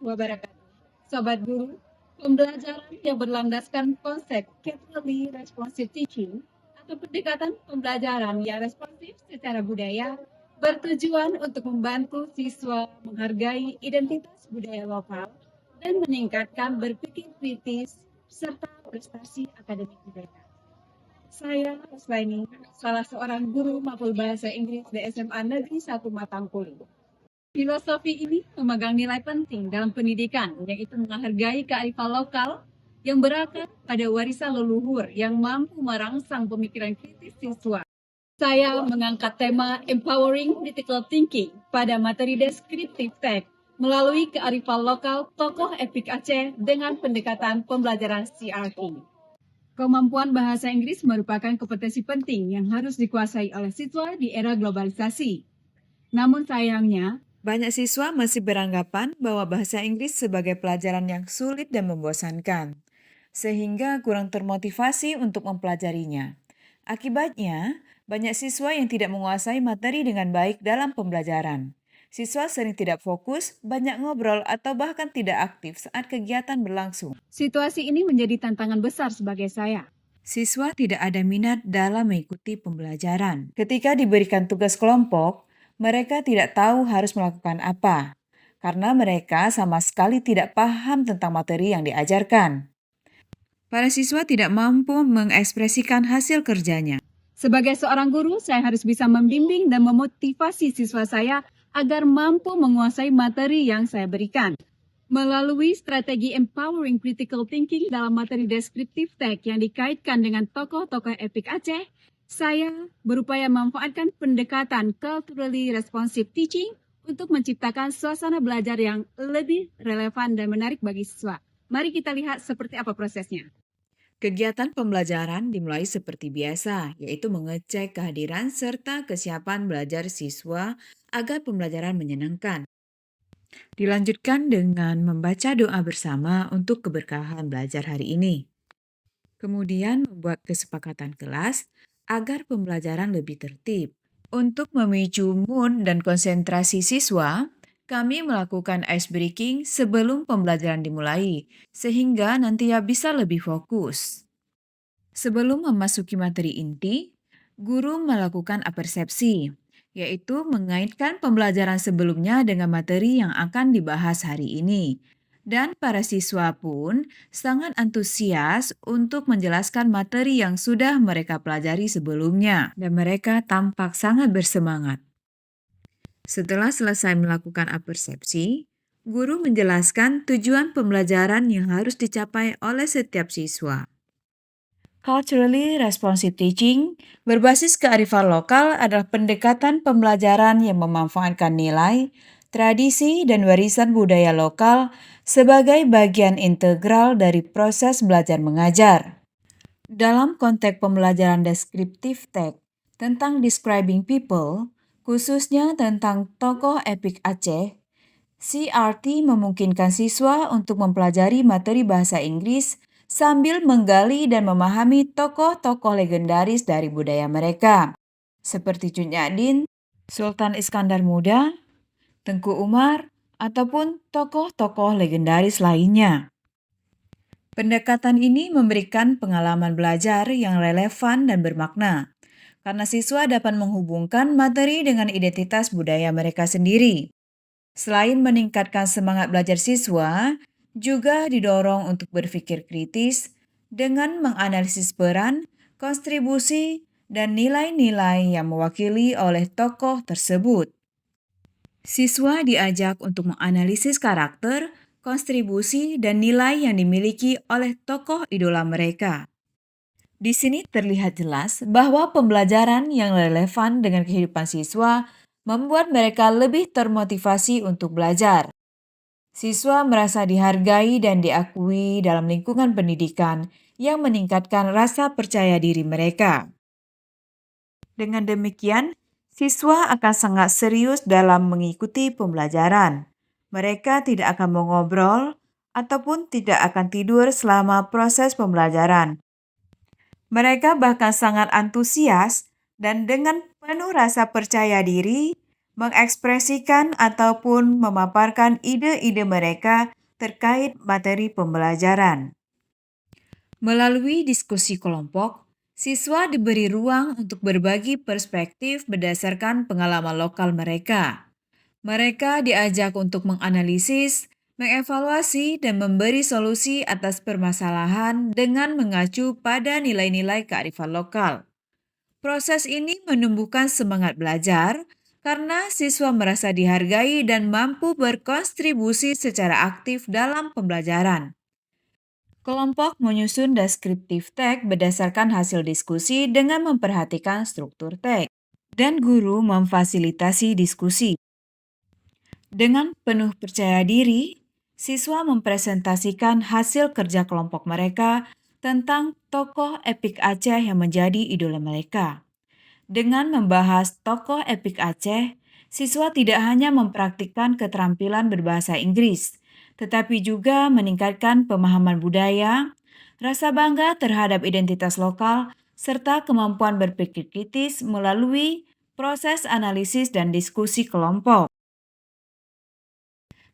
wabarakatuh. Sobat Guru, pembelajaran yang berlandaskan konsep Culturally Responsive Teaching atau pendekatan pembelajaran yang responsif secara budaya bertujuan untuk membantu siswa menghargai identitas budaya lokal dan meningkatkan berpikir kritis serta prestasi akademik mereka. Saya, Roslaini, salah seorang guru mapel bahasa Inggris di SMA Negeri 1 Matangkulu. Filosofi ini memegang nilai penting dalam pendidikan, yaitu menghargai kearifan lokal yang berakar pada warisan leluhur yang mampu merangsang pemikiran kritis siswa. Saya mengangkat tema Empowering Critical Thinking pada materi deskriptif teks melalui kearifan lokal tokoh epik Aceh dengan pendekatan pembelajaran CRT. Kemampuan bahasa Inggris merupakan kompetensi penting yang harus dikuasai oleh siswa di era globalisasi. Namun sayangnya, banyak siswa masih beranggapan bahwa bahasa Inggris sebagai pelajaran yang sulit dan membosankan, sehingga kurang termotivasi untuk mempelajarinya. Akibatnya, banyak siswa yang tidak menguasai materi dengan baik dalam pembelajaran. Siswa sering tidak fokus, banyak ngobrol, atau bahkan tidak aktif saat kegiatan berlangsung. situasi ini menjadi tantangan besar sebagai saya. Siswa tidak ada minat dalam mengikuti pembelajaran. Ketika diberikan tugas kelompok, mereka tidak tahu harus melakukan apa, karena mereka sama sekali tidak paham tentang materi yang diajarkan. Para siswa tidak mampu mengekspresikan hasil kerjanya. Sebagai seorang guru, saya harus bisa membimbing dan memotivasi siswa saya agar mampu menguasai materi yang saya berikan. Melalui strategi Empowering Critical Thinking dalam materi deskriptif teks yang dikaitkan dengan tokoh-tokoh epik Aceh, saya berupaya memanfaatkan pendekatan Culturally Responsive Teaching untuk menciptakan suasana belajar yang lebih relevan dan menarik bagi siswa. Mari kita lihat seperti apa prosesnya. Kegiatan pembelajaran dimulai seperti biasa, yaitu mengecek kehadiran serta kesiapan belajar siswa agar pembelajaran menyenangkan. Dilanjutkan dengan membaca doa bersama untuk keberkahan belajar hari ini. Kemudian membuat kesepakatan kelas agar pembelajaran lebih tertib. Untuk memicu mood dan konsentrasi siswa, kami melakukan ice breaking sebelum pembelajaran dimulai, sehingga nantinya bisa lebih fokus. Sebelum memasuki materi inti, guru melakukan apersepsi, yaitu mengaitkan pembelajaran sebelumnya dengan materi yang akan dibahas hari ini. Dan para siswa pun sangat antusias untuk menjelaskan materi yang sudah mereka pelajari sebelumnya, dan mereka tampak sangat bersemangat. Setelah selesai melakukan apersepsi, guru menjelaskan tujuan pembelajaran yang harus dicapai oleh setiap siswa. Culturally Responsive Teaching berbasis kearifan lokal adalah pendekatan pembelajaran yang memanfaatkan nilai, tradisi, dan warisan budaya lokal sebagai bagian integral dari proses belajar mengajar. Dalam konteks pembelajaran deskriptif teks tentang describing people, khususnya tentang tokoh epik Aceh, CRT memungkinkan siswa untuk mempelajari materi bahasa Inggris sambil menggali dan memahami tokoh-tokoh legendaris dari budaya mereka, seperti Cut Nyak Sultan Iskandar Muda, Tengku Umar, ataupun tokoh-tokoh legendaris lainnya. Pendekatan ini memberikan pengalaman belajar yang relevan dan bermakna, karena siswa dapat menghubungkan materi dengan identitas budaya mereka sendiri. Selain meningkatkan semangat belajar siswa, juga didorong untuk berpikir kritis dengan menganalisis peran, kontribusi, dan nilai-nilai yang mewakili oleh tokoh tersebut. Siswa diajak untuk menganalisis karakter, kontribusi, dan nilai yang dimiliki oleh tokoh idola mereka. Di sini terlihat jelas bahwa pembelajaran yang relevan dengan kehidupan siswa membuat mereka lebih termotivasi untuk belajar. Siswa merasa dihargai dan diakui dalam lingkungan pendidikan yang meningkatkan rasa percaya diri mereka. Dengan demikian, siswa akan sangat serius dalam mengikuti pembelajaran. Mereka tidak akan mengobrol ataupun tidak akan tidur selama proses pembelajaran. Mereka bahkan sangat antusias dan dengan penuh rasa percaya diri mengekspresikan ataupun memaparkan ide-ide mereka terkait materi pembelajaran. Melalui diskusi kelompok, siswa diberi ruang untuk berbagi perspektif berdasarkan pengalaman lokal mereka. Mereka diajak untuk menganalisis, mengevaluasi, dan memberi solusi atas permasalahan dengan mengacu pada nilai-nilai kearifan lokal. Proses ini menumbuhkan semangat belajar karena siswa merasa dihargai dan mampu berkontribusi secara aktif dalam pembelajaran. Kelompok menyusun deskriptif teks berdasarkan hasil diskusi dengan memperhatikan struktur teks, dan guru memfasilitasi diskusi. Dengan penuh percaya diri, siswa mempresentasikan hasil kerja kelompok mereka tentang tokoh epik Aceh yang menjadi idola mereka. Dengan membahas tokoh epik Aceh, siswa tidak hanya mempraktikkan keterampilan berbahasa Inggris, tetapi juga meningkatkan pemahaman budaya, rasa bangga terhadap identitas lokal, serta kemampuan berpikir kritis melalui proses analisis dan diskusi kelompok.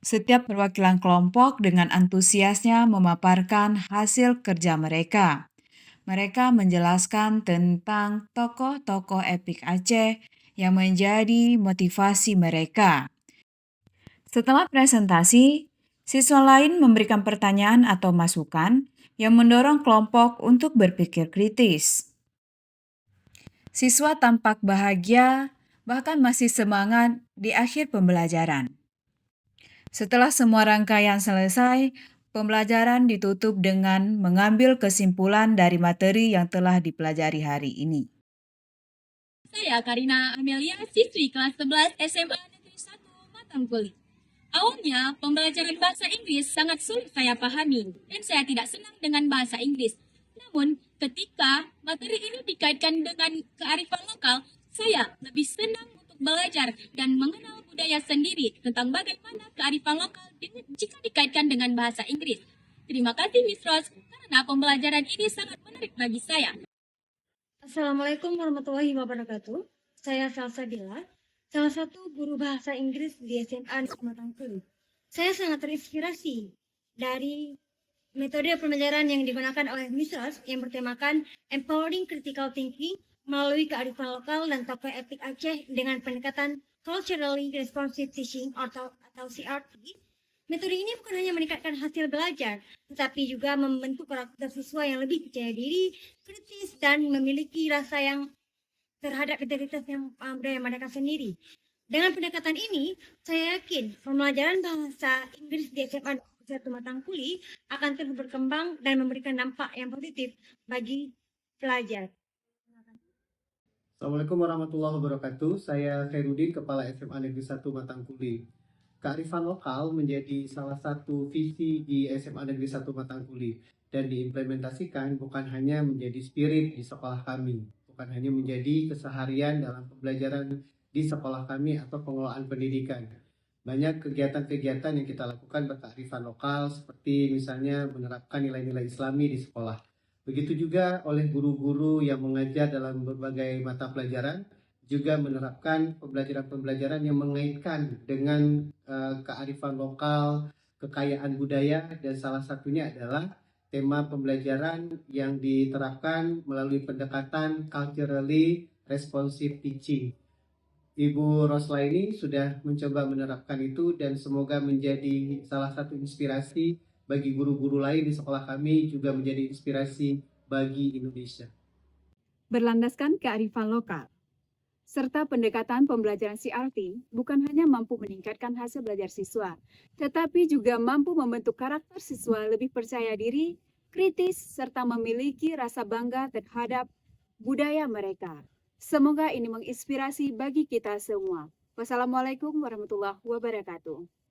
Setiap perwakilan kelompok dengan antusiasnya memaparkan hasil kerja mereka. Mereka menjelaskan tentang tokoh-tokoh epik Aceh yang menjadi motivasi mereka. Setelah presentasi, siswa lain memberikan pertanyaan atau masukan yang mendorong kelompok untuk berpikir kritis. Siswa tampak bahagia, bahkan masih semangat di akhir pembelajaran. Setelah semua rangkaian selesai, pembelajaran ditutup dengan mengambil kesimpulan dari materi yang telah dipelajari hari ini. Saya Karina Amelia, siswi kelas 11 SMA Negeri 1 Matangkuli. Awalnya, pembelajaran bahasa Inggris sangat sulit saya pahami dan saya tidak senang dengan bahasa Inggris. Namun, ketika materi ini dikaitkan dengan kearifan lokal, saya lebih senang untuk belajar dan mengenal budaya sendiri tentang bagaimana kearifan lokal jika dikaitkan dengan bahasa Inggris. Terima kasih Miss Rose karena pembelajaran ini sangat menarik bagi saya. Assalamualaikum warahmatullahi wabarakatuh. Saya Salsa Dila, salah satu guru bahasa Inggris di SMA Negeri Matangkuli. Saya sangat terinspirasi dari metode pembelajaran yang digunakan oleh Miss Rose yang bertemakan Empowering Critical Thinking melalui kearifan lokal dan tokoh epik Aceh dengan pendekatan Culturally Responsive Teaching atau CRT. Metode ini bukan hanya meningkatkan hasil belajar, tetapi juga membentuk karakter siswa yang lebih percaya diri, kritis, dan memiliki rasa yang terhadap identitas yang budaya mereka sendiri. Dengan pendekatan ini, saya yakin pembelajaran bahasa Inggris di SMA 1 Matangkuli akan terus berkembang dan memberikan dampak yang positif bagi pelajar. Assalamualaikum warahmatullahi wabarakatuh. Saya Khairuddin, Kepala SMA Negeri 1 Matangkuli. Kearifan lokal menjadi salah satu visi di SMA Negeri 1 Matangkuli dan diimplementasikan bukan hanya menjadi spirit di sekolah kami, bukan hanya menjadi keseharian dalam pembelajaran di sekolah kami atau pengelolaan pendidikan. Banyak kegiatan-kegiatan yang kita lakukan berkearifan lokal seperti misalnya menerapkan nilai-nilai Islami di sekolah. Begitu juga oleh guru-guru yang mengajar dalam berbagai mata pelajaran, juga menerapkan pembelajaran-pembelajaran yang mengaitkan dengan kearifan lokal, kekayaan budaya, dan salah satunya adalah tema pembelajaran yang diterapkan melalui pendekatan culturally responsive teaching. Ibu Rosla ini sudah mencoba menerapkan itu dan semoga menjadi salah satu inspirasi bagi guru-guru lain di sekolah kami, juga menjadi inspirasi bagi Indonesia. Berlandaskan kearifan lokal serta pendekatan pembelajaran CRT bukan hanya mampu meningkatkan hasil belajar siswa, tetapi juga mampu membentuk karakter siswa lebih percaya diri, kritis, serta memiliki rasa bangga terhadap budaya mereka. Semoga ini menginspirasi bagi kita semua. Wassalamualaikum warahmatullahi wabarakatuh.